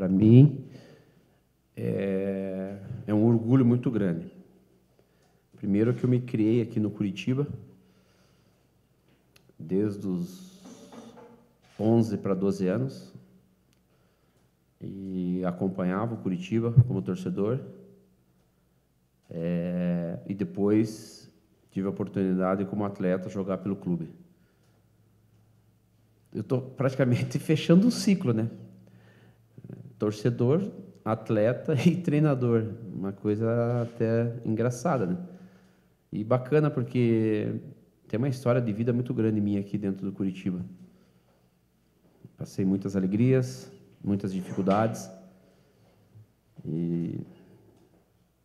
para mim, é um orgulho muito grande. Primeiro que eu me criei aqui no Curitiba, desde os 11 para 12 anos, e acompanhava o Curitiba como torcedor. E depois tive a oportunidade, como atleta, jogar pelo clube. Eu estou praticamente fechando um ciclo, né? Torcedor, atleta e treinador. Uma coisa até engraçada, né? E bacana, porque tem uma história de vida muito grande minha aqui dentro do Curitiba. Passei muitas alegrias, muitas dificuldades. E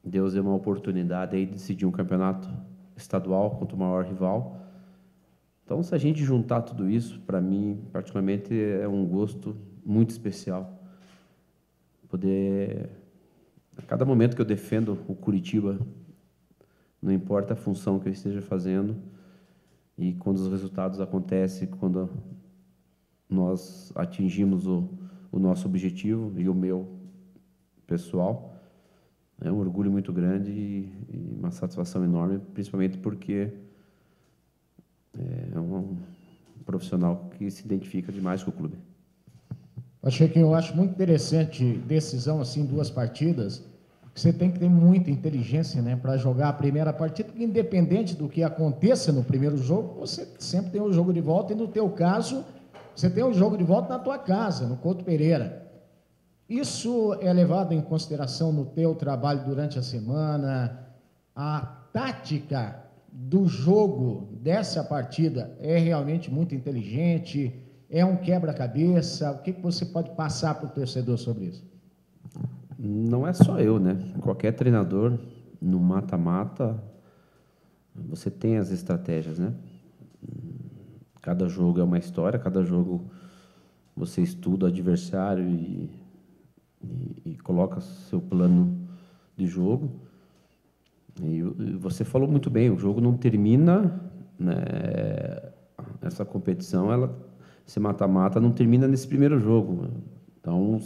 Deus deu uma oportunidade aí de decidir um campeonato estadual contra o maior rival. Então, se a gente juntar tudo isso, para mim, particularmente, é um gosto muito especial. Poder, a cada momento que eu defendo o Curitiba, não importa a função que eu esteja fazendo, e quando os resultados acontecem, quando nós atingimos o nosso objetivo e o meu pessoal, é um orgulho muito grande e uma satisfação enorme, principalmente porque é um profissional que se identifica demais com o clube. Eu acho muito interessante decisão assim, 2 partidas, porque você tem que ter muita inteligência, né, para jogar a primeira partida, porque independente do que aconteça no primeiro jogo, você sempre tem o jogo de volta, e no teu caso, você tem o jogo de volta na tua casa, no Couto Pereira. Isso é levado em consideração no teu trabalho durante a semana? A tática do jogo dessa partida é realmente muito inteligente? É um quebra-cabeça? O que você pode passar para o torcedor sobre isso? Não é só eu, né? Qualquer treinador, no mata-mata, você tem as estratégias, né? Cada jogo é uma história, cada jogo você estuda o adversário e coloca seu plano de jogo. E você falou muito bem, o jogo não termina, né? Essa competição, esse mata-mata não termina nesse primeiro jogo. Então,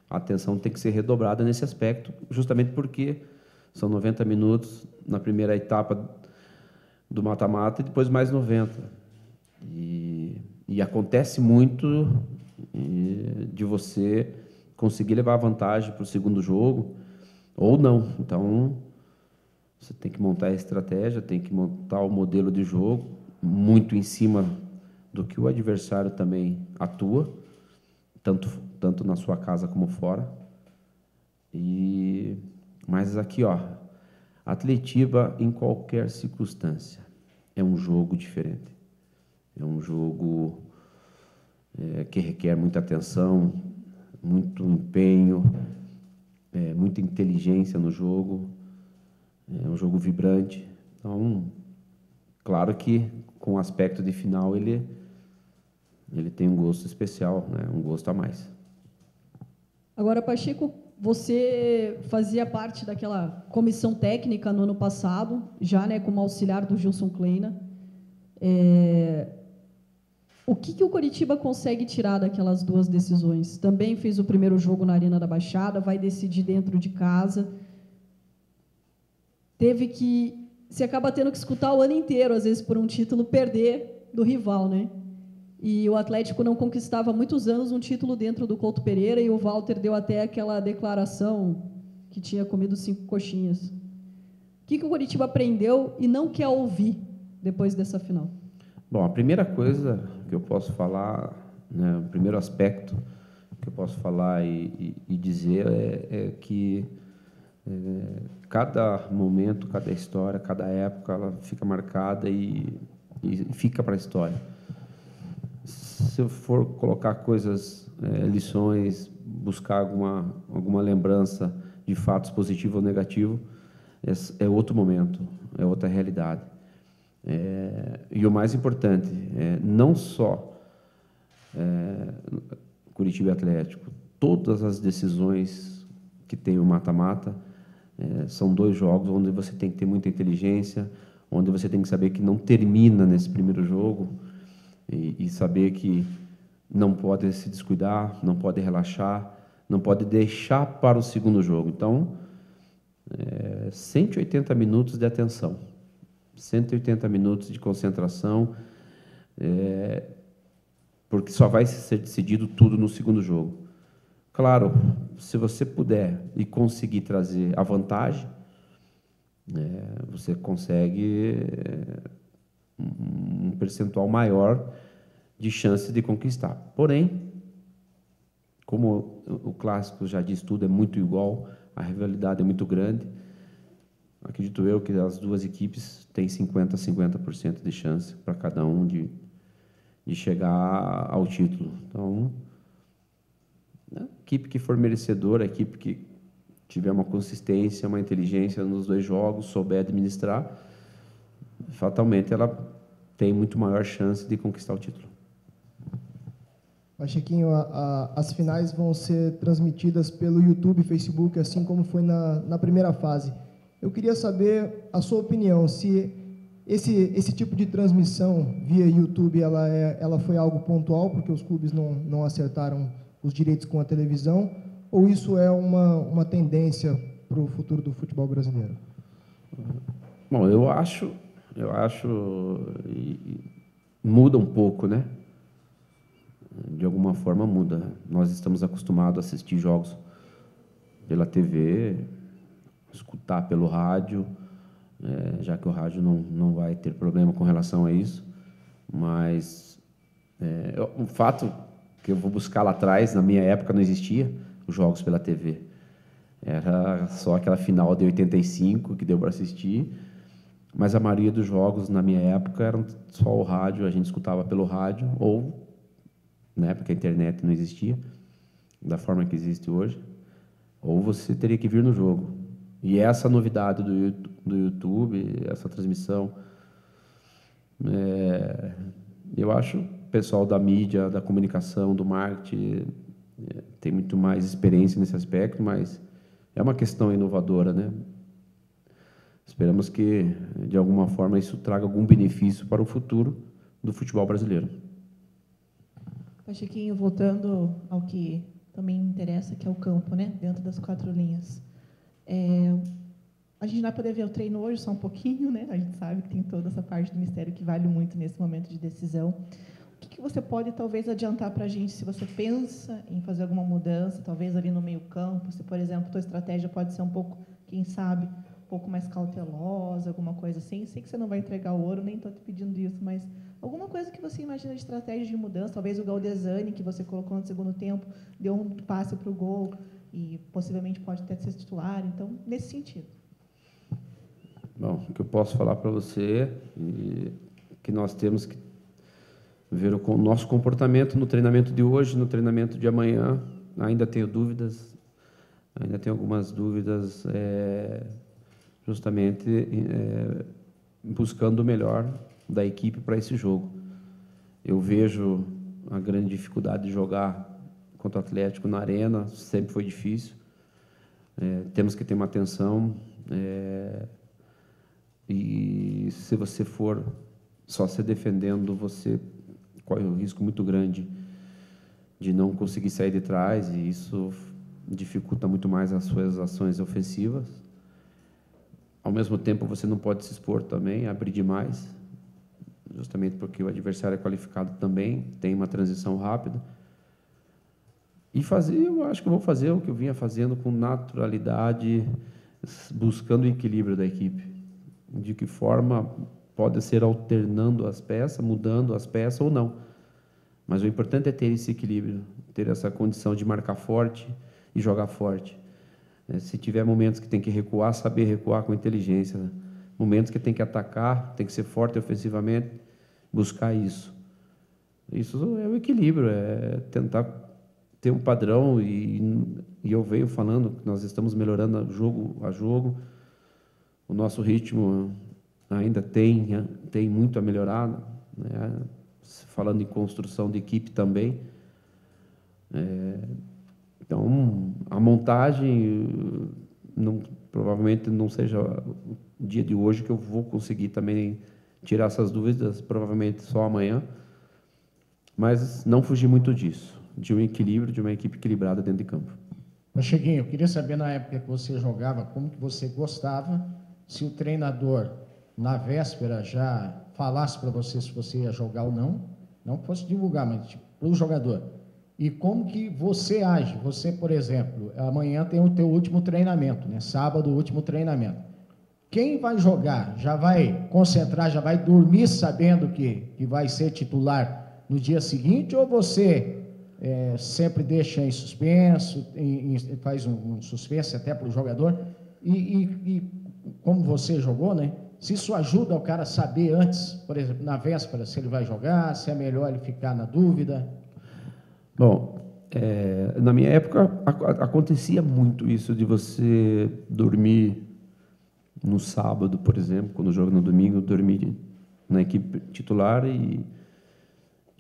a atenção tem que ser redobrada nesse aspecto, justamente porque são 90 minutos na primeira etapa do mata-mata e depois mais 90. E acontece muito de você conseguir levar a vantagem para o segundo jogo, ou não. Então, você tem que montar a estratégia, tem que montar o modelo de jogo, muito em cima do que o adversário também atua, tanto na sua casa como fora. Mas aqui, ó, Atletiba, em qualquer circunstância, é um jogo diferente. É um jogo que requer muita atenção, muito empenho, muita inteligência no jogo. É um jogo vibrante. Então, claro que com o aspecto de final ele tem um gosto especial, né? Um gosto a mais. Agora, Pacheco, você fazia parte daquela comissão técnica no ano passado, já, né, como auxiliar do Gilson Kleina. O que o Coritiba consegue tirar daquelas 2 decisões? Também fez o primeiro jogo na Arena da Baixada, vai decidir dentro de casa. Você acaba tendo que escutar o ano inteiro, às vezes, por um título, perder do rival, né? E o Atlético não conquistava há muitos anos um título dentro do Couto Pereira, e o Walter deu até aquela declaração que tinha comido 5 coxinhas. O que o Coritiba aprendeu e não quer ouvir depois dessa final? Bom, a primeira coisa que eu posso falar, né, o primeiro aspecto que eu posso falar e dizer é que cada momento, cada história, cada época, ela fica marcada e fica para a história. Se eu for colocar coisas, lições, buscar alguma lembrança de fatos positivos ou negativos, é outro momento, é outra realidade. E o mais importante, não só Curitiba e Atlético, todas as decisões que tem o mata-mata, são 2 jogos onde você tem que ter muita inteligência, onde você tem que saber que não termina nesse primeiro jogo e saber que não pode se descuidar, não pode relaxar, não pode deixar para o segundo jogo. Então, 180 minutos de atenção, 180 minutos de concentração, porque só vai ser decidido tudo no segundo jogo. Claro, se você puder e conseguir trazer a vantagem, você consegue um percentual maior de chance de conquistar. Porém, como o clássico já diz tudo, é muito igual, a rivalidade é muito grande, acredito eu que as duas equipes têm 50% de chance para cada um de chegar ao título. Então, a equipe que for merecedora, a equipe que tiver uma consistência, uma inteligência nos dois jogos, souber administrar, fatalmente ela tem muito maior chance de conquistar o título. Pachequinho, as finais vão ser transmitidas pelo YouTube e Facebook, assim como foi na primeira fase. Eu queria saber a sua opinião, se esse tipo de transmissão via YouTube ela foi algo pontual, porque os clubes não acertaram os direitos com a televisão, ou isso é uma tendência para o futuro do futebol brasileiro? Bom, eu acho muda um pouco, né? De alguma forma muda. Nós estamos acostumados a assistir jogos pela TV, escutar pelo rádio, já que o rádio não vai ter problema com relação a isso. Mas o fato que eu vou buscar lá atrás, na minha época não existia os jogos pela TV. Era só aquela final de 85 que deu para assistir, mas a maioria dos jogos na minha época eram só o rádio, a gente escutava pelo rádio, ou, né, porque a internet não existia da forma que existe hoje, ou você teria que vir no jogo. E essa novidade do YouTube, essa transmissão, eu acho o pessoal da mídia, da comunicação, do marketing, tem muito mais experiência nesse aspecto, mas é uma questão inovadora, né? Esperamos que, de alguma forma, isso traga algum benefício para o futuro do futebol brasileiro. Pachequinho, voltando ao que também me interessa, que é o campo, né? Dentro das 4 linhas. A gente vai poder ver o treino hoje só um pouquinho, né? A gente sabe que tem toda essa parte do mistério que vale muito nesse momento de decisão. O que você pode, talvez, adiantar para a gente, se você pensa em fazer alguma mudança, talvez ali no meio-campo, se, por exemplo, a tua estratégia pode ser um pouco, quem sabe, um pouco mais cautelosa, alguma coisa assim. Sei que você não vai entregar o ouro, nem estou te pedindo isso, mas alguma coisa que você imagina de estratégia de mudança, talvez o Galdesani, que você colocou no segundo tempo, deu um passe para o gol e possivelmente pode até ser titular. Então, nesse sentido. Bom, o que eu posso falar para você é que nós temos que ver o nosso comportamento no treinamento de hoje, no treinamento de amanhã. Ainda tenho dúvidas, ainda tenho algumas dúvidas, justamente buscando o melhor da equipe para esse jogo. Eu vejo a grande dificuldade de jogar contra o Atlético na arena, sempre foi difícil. Temos que ter uma atenção, e se você for só se defendendo, você corre um risco muito grande de não conseguir sair de trás, e isso dificulta muito mais as suas ações ofensivas. Ao mesmo tempo, você não pode se expor também, abrir demais, justamente porque o adversário é qualificado também, tem uma transição rápida. E eu acho que eu vou fazer o que eu vinha fazendo com naturalidade, buscando o equilíbrio da equipe. De que forma pode ser alternando as peças, mudando as peças ou não. Mas o importante é ter esse equilíbrio, ter essa condição de marcar forte e jogar forte. Se tiver momentos que tem que recuar, saber recuar com inteligência. Momentos que tem que atacar, tem que ser forte ofensivamente, buscar isso. Isso é o equilíbrio, é tentar ter um padrão, e eu venho falando que nós estamos melhorando jogo a jogo. O nosso ritmo ainda tem muito a melhorar, né? Falando em construção de equipe também. Então, a montagem provavelmente não seja o dia de hoje que eu vou conseguir também tirar essas dúvidas, provavelmente só amanhã, mas não fugir muito disso, de um equilíbrio, de uma equipe equilibrada dentro de campo. Pachequinho, eu queria saber na época que você jogava, como que você gostava, se o treinador, na véspera, já falasse para você se você ia jogar ou não que fosse divulgar, mas tipo, para o jogador. E como que você age? Você, por exemplo, amanhã tem o teu último treinamento, né? Sábado, o último treinamento. Quem vai jogar já vai concentrar, já vai dormir sabendo que vai ser titular no dia seguinte, ou você sempre deixa em suspenso, faz um suspense até para o jogador, e como você jogou, né? Se isso ajuda o cara a saber antes, por exemplo, na véspera, se ele vai jogar, se é melhor ele ficar na dúvida. Bom, na minha época acontecia muito isso de você dormir no sábado, por exemplo, quando joga no domingo, dormir na equipe titular e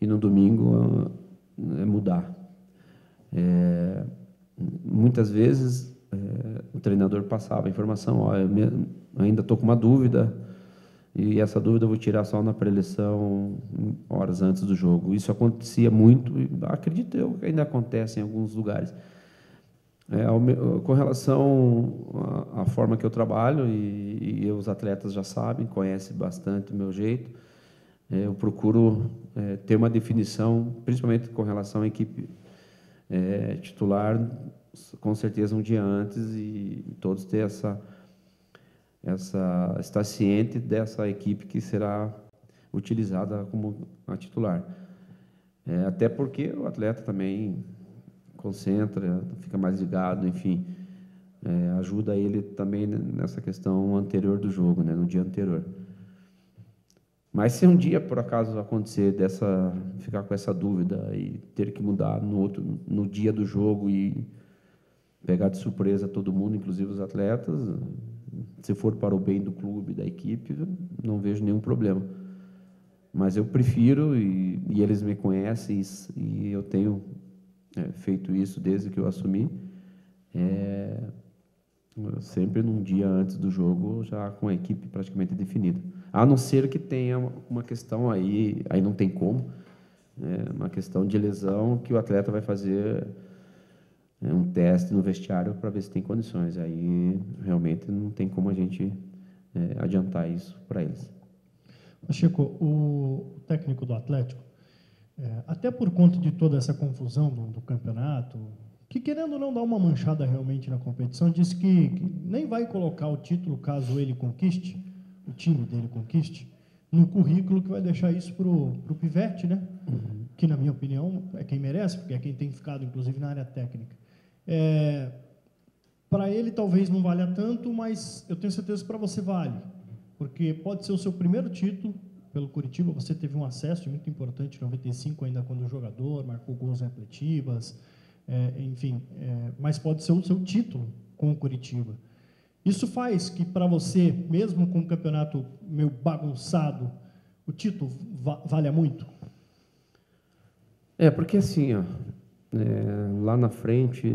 no domingo mudar. Muitas vezes o treinador passava a informação, ó, eu ainda estou com uma dúvida e essa dúvida eu vou tirar só na pré-eleição horas antes do jogo. Isso acontecia muito e acredito eu que ainda acontece em alguns lugares. Com relação à forma que eu trabalho, e os atletas já sabem, conhecem bastante o meu jeito, eu procuro ter uma definição, principalmente com relação à equipe titular, com certeza um dia antes, e todos ter estar ciente dessa equipe que será utilizada como a titular. Até porque o atleta também concentra, fica mais ligado, enfim, ajuda ele também nessa questão anterior do jogo, né, no dia anterior. Mas se um dia, por acaso, acontecer ficar com essa dúvida e ter que mudar no dia do jogo e pegar de surpresa todo mundo, inclusive os atletas, se for para o bem do clube, da equipe, não vejo nenhum problema. Mas eu prefiro, e eles me conhecem, e eu tenho feito isso desde que eu assumi, sempre num dia antes do jogo, já com a equipe praticamente definida. A não ser que tenha uma questão aí não tem como, uma questão de lesão que o atleta vai fazer um teste no vestiário para ver se tem condições. Aí realmente não tem como a gente adiantar isso para eles. Chico, o técnico do Atlético, até por conta de toda essa confusão do campeonato, que querendo ou não dar uma manchada realmente na competição, disse que nem vai colocar o título, caso ele conquiste, o time dele conquiste, no currículo, que vai deixar isso para o Pivete, né? Uhum. Que, na minha opinião, é quem merece, porque é quem tem ficado, inclusive, na área técnica. Para ele, talvez não valha tanto, mas eu tenho certeza que para você vale, porque pode ser o seu primeiro título pelo Curitiba. Você teve um acesso muito importante em 95, ainda quando jogador, marcou gols em Atletibas, enfim, mas pode ser o seu título com o Curitiba. Isso faz que, para você, mesmo com o campeonato meio bagunçado, o título valha muito? Porque assim, lá na frente,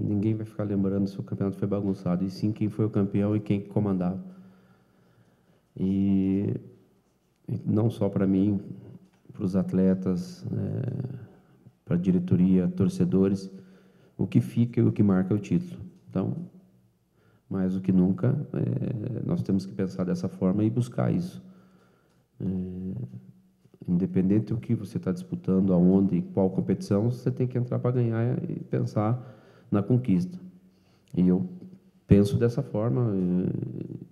ninguém vai ficar lembrando se o campeonato foi bagunçado, e sim quem foi o campeão e quem comandava. E não só para mim, para os atletas, para a diretoria, torcedores, o que fica e o que marca é o título. Então, mais do que nunca, nós temos que pensar dessa forma e buscar isso. Independente do que você está disputando, aonde, em qual competição, você tem que entrar para ganhar e pensar na conquista. E eu penso dessa forma,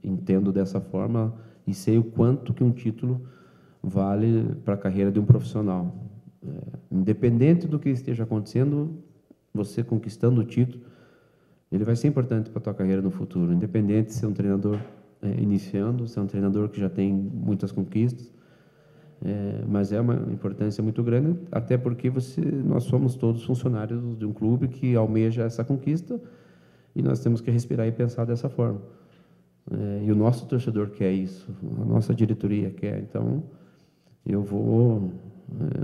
entendo dessa forma e sei o quanto que um título vale para a carreira de um profissional. Independente do que esteja acontecendo, você conquistando o título, ele vai ser importante para a tua carreira no futuro, independente se é um treinador iniciando, se é um treinador que já tem muitas conquistas, mas é uma importância muito grande, até porque nós somos todos funcionários de um clube que almeja essa conquista, e nós temos que respirar e pensar dessa forma. E o nosso torcedor quer isso, a nossa diretoria quer. Então, eu vou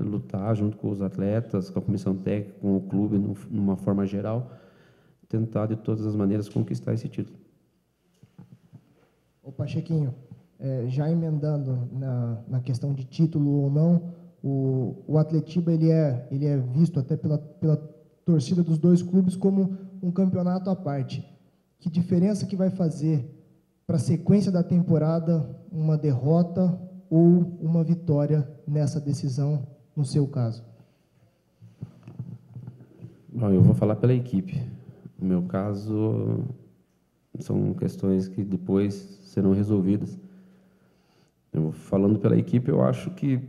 lutar junto com os atletas, com a comissão técnica, com o clube, numa forma geral, tentar de todas as maneiras conquistar esse título. Ô Pachequinho, já emendando na questão de título ou não, o Atletiba ele é visto até pela torcida dos dois clubes como um campeonato à parte. Que diferença que vai fazer para a sequência da temporada uma derrota ou uma vitória nessa decisão, no seu caso? Bom, eu vou falar pela equipe. No meu caso, são questões que depois serão resolvidas. Falando pela equipe, eu acho que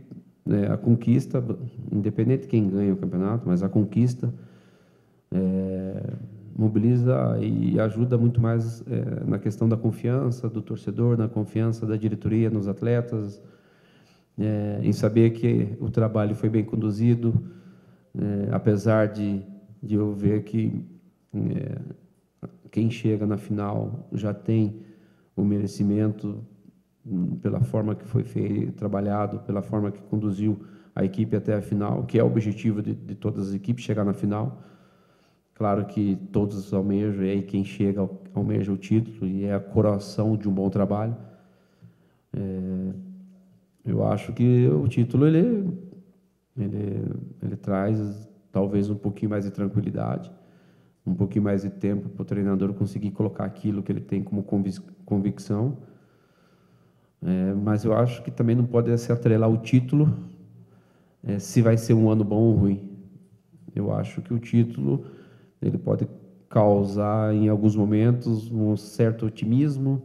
a conquista, independente de quem ganha o campeonato, mas a conquista mobiliza e ajuda muito mais na questão da confiança do torcedor, na confiança da diretoria nos atletas, em saber que o trabalho foi bem conduzido, apesar de eu ver que quem chega na final já tem o merecimento pela forma que foi trabalhado, pela forma que conduziu a equipe até a final, que é o objetivo de todas as equipes, chegar na final. Claro que todos almejam, e aí quem chega almeja o título, e é a coroação de um bom trabalho. Eu acho que o título ele traz talvez um pouquinho mais de tranquilidade, um pouquinho mais de tempo para o treinador conseguir colocar aquilo que ele tem como convicção. Mas eu acho que também não pode se atrelar o título se vai ser um ano bom ou ruim. Eu acho que o título ele pode causar em alguns momentos um certo otimismo,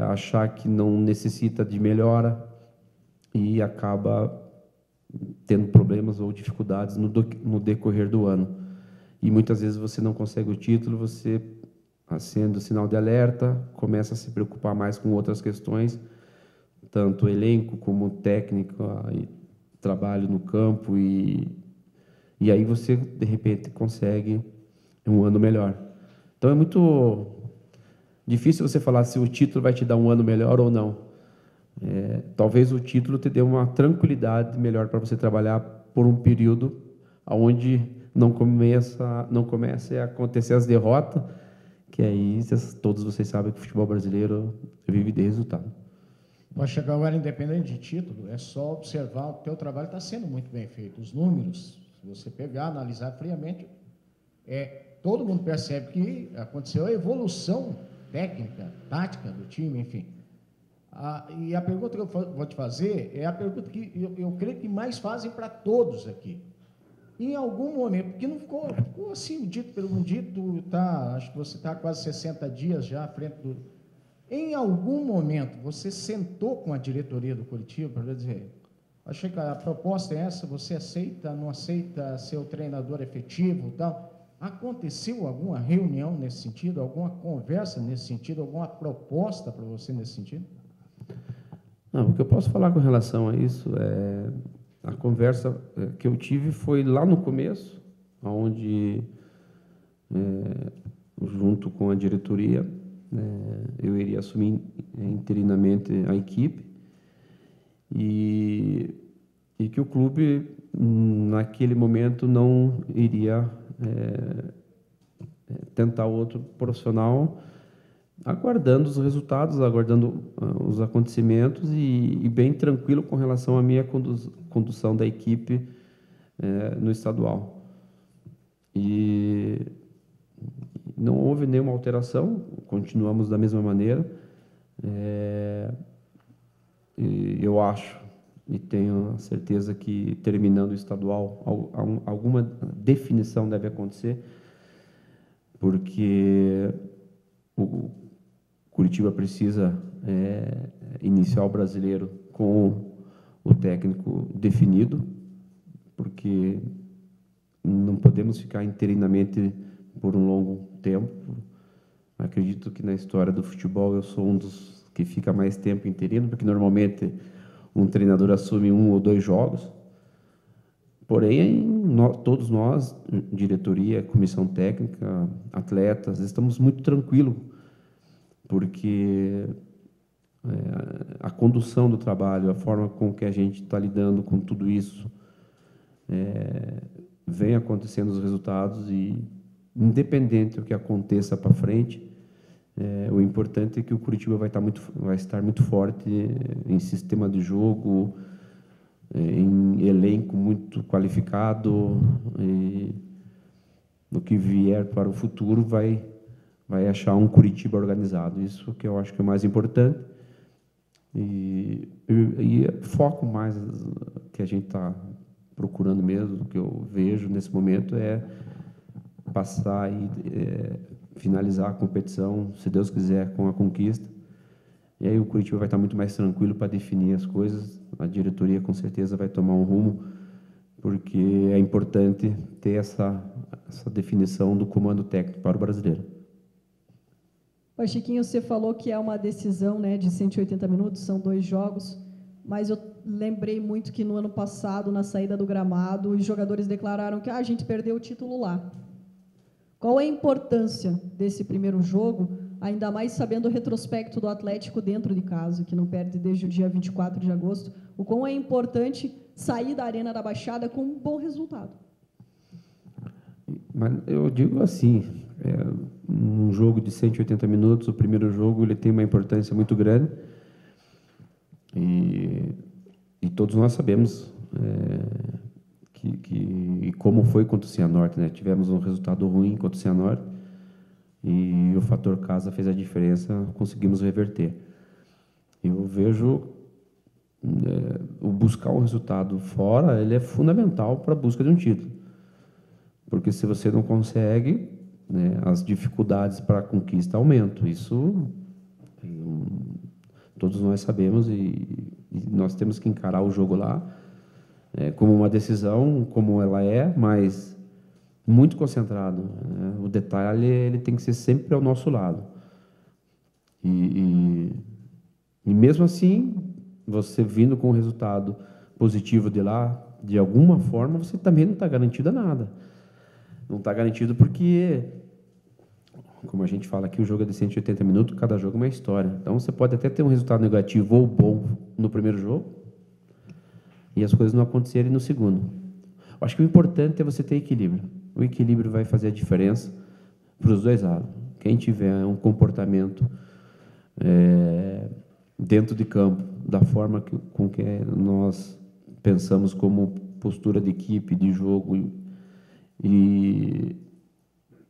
achar que não necessita de melhora e acaba tendo problemas ou dificuldades no decorrer do ano. E muitas vezes você não consegue o título, você acende o sinal de alerta, começa a se preocupar mais com outras questões, tanto o elenco como técnico, trabalho no campo, e aí você, de repente, consegue um ano melhor. Então, é muito difícil você falar se o título vai te dar um ano melhor ou não. Talvez o título te dê uma tranquilidade melhor para você trabalhar por um período onde não comece a acontecer as derrotas, que aí todos vocês sabem que o futebol brasileiro vive de resultado. Vai chegar agora, independente de título, é só observar que o teu trabalho está sendo muito bem feito. Os números, se você pegar, analisar friamente, todo mundo percebe que aconteceu a evolução técnica, tática do time, enfim. E a pergunta que eu vou te fazer é a pergunta que eu creio que mais fazem para todos aqui. Em algum momento, porque não ficou assim, dito pelo dito, acho que você está quase 60 dias já à frente do... Em algum momento, você sentou com a diretoria do Curitiba para dizer, achei que a proposta é essa, você aceita, não aceita ser o treinador efetivo e tal? Aconteceu alguma reunião nesse sentido, alguma conversa nesse sentido, alguma proposta para você nesse sentido? Não, o que eu posso falar com relação a isso a conversa que eu tive foi lá no começo, onde, junto com a diretoria, eu iria assumir interinamente a equipe e que o clube, naquele momento, não iria tentar outro profissional, aguardando os resultados, aguardando os acontecimentos e bem tranquilo com relação à minha condução da equipe no estadual. E não houve nenhuma alteração, continuamos da mesma maneira. E eu acho e tenho a certeza que, terminando o estadual, alguma definição deve acontecer, porque o Curitiba precisa iniciar o brasileiro com o técnico definido, porque não podemos ficar interinamente por um longo tempo. Acredito que na história do futebol eu sou um dos que fica mais tempo interino, porque normalmente um treinador assume 1 ou 2 jogos. Porém, todos nós, diretoria, comissão técnica, atletas, estamos muito tranquilos, porque a condução do trabalho, a forma com que a gente está lidando com tudo isso, vem acontecendo os resultados e, independente do que aconteça para frente, o importante é que o Curitiba vai estar muito forte em sistema de jogo, em elenco muito qualificado no que vier para o futuro, vai achar um Curitiba organizado. Isso que eu acho que é o mais importante. E foco mais que a gente está procurando mesmo, que eu vejo nesse momento, é passar e finalizar a competição, se Deus quiser, com a conquista. E aí o Curitiba vai estar muito mais tranquilo para definir as coisas. A diretoria, com certeza, vai tomar um rumo, porque é importante ter essa definição do comando técnico para o brasileiro. Chiquinho, você falou que é uma decisão, né, de 180 minutos, são 2 jogos, mas eu lembrei muito que no ano passado, na saída do gramado, os jogadores declararam que a gente perdeu o título lá. Qual é a importância desse primeiro jogo, ainda mais sabendo o retrospecto do Atlético dentro de casa, que não perde desde o dia 24 de agosto, o quão é importante sair da Arena da Baixada com um bom resultado? Mas eu digo assim, um jogo de 180 minutos, o primeiro jogo, ele tem uma importância muito grande, e todos nós sabemos que como foi contra o Cianorte, né? Tivemos um resultado ruim contra o Cianorte, e o fator casa fez a diferença, conseguimos reverter. Eu vejo o buscar o resultado fora, ele é fundamental para a busca de um título. Porque se você não consegue, né, as dificuldades para a conquista aumentam. Isso todos nós sabemos, e nós temos que encarar o jogo lá como uma decisão, como ela é, mas muito concentrado, né? O detalhe, ele tem que ser sempre ao nosso lado. E mesmo assim, você vindo com um resultado positivo de lá, de alguma forma, você também não está garantido a nada. Não está garantido porque, como a gente fala aqui, o jogo é de 180 minutos, cada jogo é uma história. Então, você pode até ter um resultado negativo ou bom no primeiro jogo e as coisas não acontecerem no segundo. Eu acho que o importante é você ter equilíbrio. O equilíbrio vai fazer a diferença para os dois lados. Quem tiver um comportamento dentro de campo, da forma com que nós pensamos como postura de equipe, de jogo, e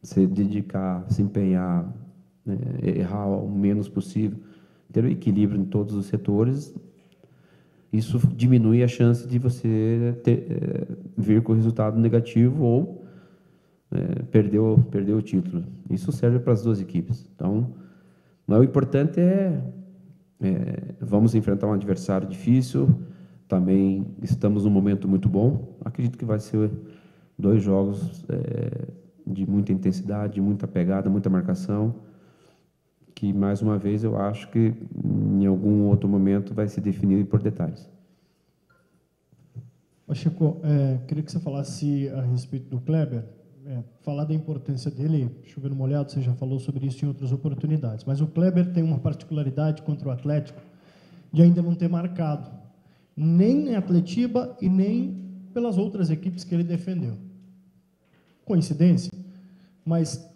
se dedicar, se empenhar, né, errar o menos possível, ter o equilíbrio em todos os setores, isso diminui a chance de você vir com resultado negativo ou perder o título. Isso serve para as duas equipes. Então, o importante vamos enfrentar um adversário difícil, também estamos num momento muito bom. Acredito que vai ser 2 jogos de muita intensidade, muita pegada, muita marcação, que, mais uma vez, eu acho que em algum outro momento vai se definir por detalhes. Chico, queria que você falasse a respeito do Kleber, falar da importância dele, chovendo molhado, você já falou sobre isso em outras oportunidades, mas o Kleber tem uma particularidade contra o Atlético de ainda não ter marcado, nem em Atletiba e nem pelas outras equipes que ele defendeu. Coincidência, mas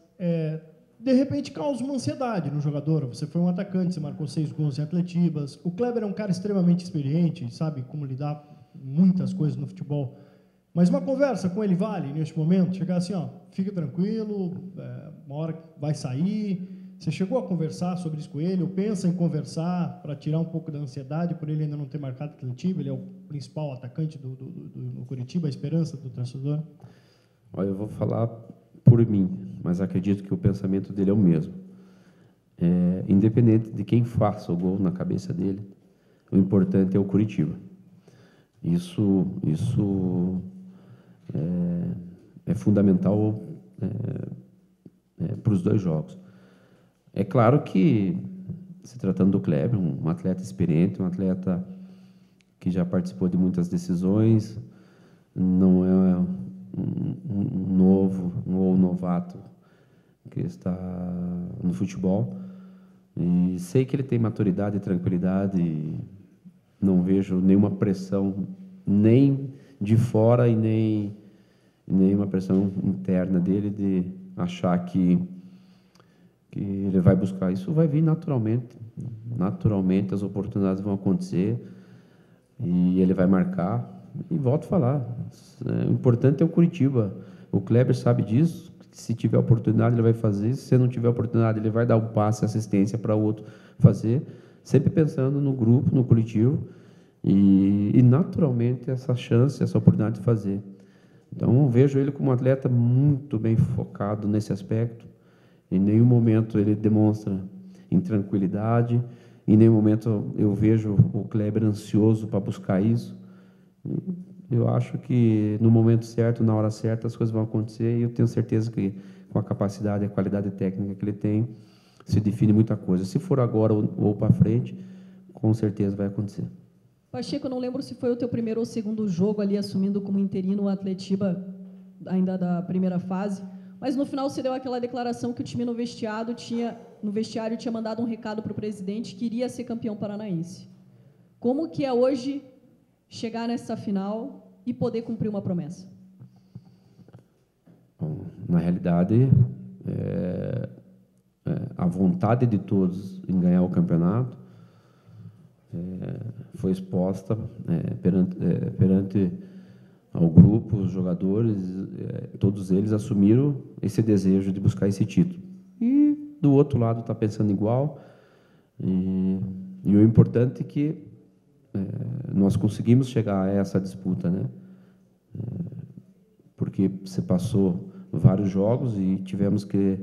de repente causa uma ansiedade no jogador. Você foi um atacante, você marcou 6 gols em Atletibas. O Kleber é um cara extremamente experiente, sabe como lidar com muitas coisas no futebol. Mas uma conversa com ele vale, neste momento, chegar assim, fica tranquilo, uma hora vai sair. Você chegou a conversar sobre isso com ele, ou pensa em conversar para tirar um pouco da ansiedade, por ele ainda não ter marcado Atletiba, ele é o principal atacante do Curitiba, a esperança do torcedor? Olha, eu vou falar por mim, mas acredito que o pensamento dele é o mesmo. Independente de quem faça o gol na cabeça dele, o importante é o Curitiba. Isso é fundamental para os 2 jogos. É claro que, se tratando do Kleber, um atleta experiente, um atleta que já participou de muitas decisões, não é um novo ou novato que está no futebol, e sei que ele tem maturidade e tranquilidade, e não vejo nenhuma pressão nem de fora e nem uma pressão interna dele de achar que ele vai buscar. Isso vai vir naturalmente, as oportunidades vão acontecer e ele vai marcar. E volto a falar, o importante é o Curitiba. O Kleber sabe disso, Se tiver oportunidade, ele vai fazer. Se não tiver oportunidade, ele vai dar um passe, assistência para o outro fazer. Sempre pensando no grupo, no coletivo. E naturalmente, essa chance, essa oportunidade de fazer. Então, vejo ele como um atleta muito bem focado nesse aspecto. Em nenhum momento ele demonstra intranquilidade. Em nenhum momento eu vejo o Kleber ansioso para buscar isso. Eu acho que no momento certo, na hora certa, as coisas vão acontecer e eu tenho certeza que com a capacidade e a qualidade técnica que ele tem, se define muita coisa. Se for agora ou para frente, com certeza vai acontecer. Pacheco, eu não lembro se foi o teu primeiro ou segundo jogo ali assumindo como interino o Atletiba, ainda da primeira fase, mas no final você deu aquela declaração que o time no vestiário tinha mandado um recado para o presidente que iria ser campeão paranaense. Como que é hoje chegar nessa final e poder cumprir uma promessa? Bom, na realidade, a vontade de todos em ganhar o campeonato foi exposta perante ao grupo, os jogadores, todos eles assumiram esse desejo de buscar esse título. E do outro lado está pensando igual. E o importante é que nós conseguimos chegar a essa disputa, né? Porque você passou vários jogos e tivemos que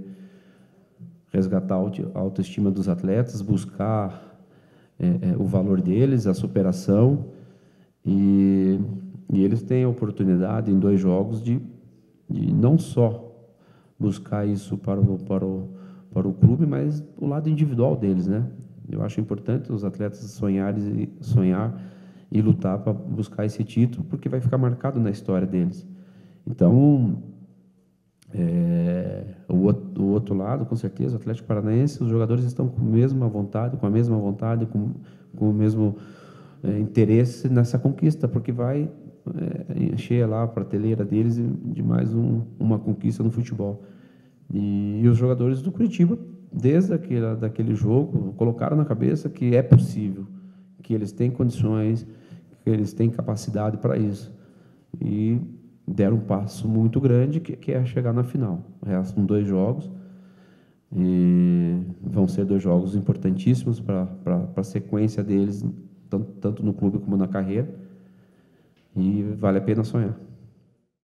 resgatar a autoestima dos atletas, buscar o valor deles, a superação, e eles têm a oportunidade em 2 jogos de não só buscar isso para o clube, mas o lado individual deles, né? Eu acho importante os atletas sonhar e lutar para buscar esse título, porque vai ficar marcado na história deles. Então, o outro lado, com certeza, o Atlético Paranaense, os jogadores estão com a mesma vontade, com o mesmo interesse nessa conquista, porque vai encher lá a prateleira deles de mais uma conquista no futebol. E os jogadores do Curitiba, desde daquele jogo, colocaram na cabeça que é possível, que eles têm condições, que eles têm capacidade para isso. E deram um passo muito grande, que é chegar na final. Restam 2 jogos, e vão ser 2 jogos importantíssimos para a sequência deles, tanto no clube como na carreira, e vale a pena sonhar.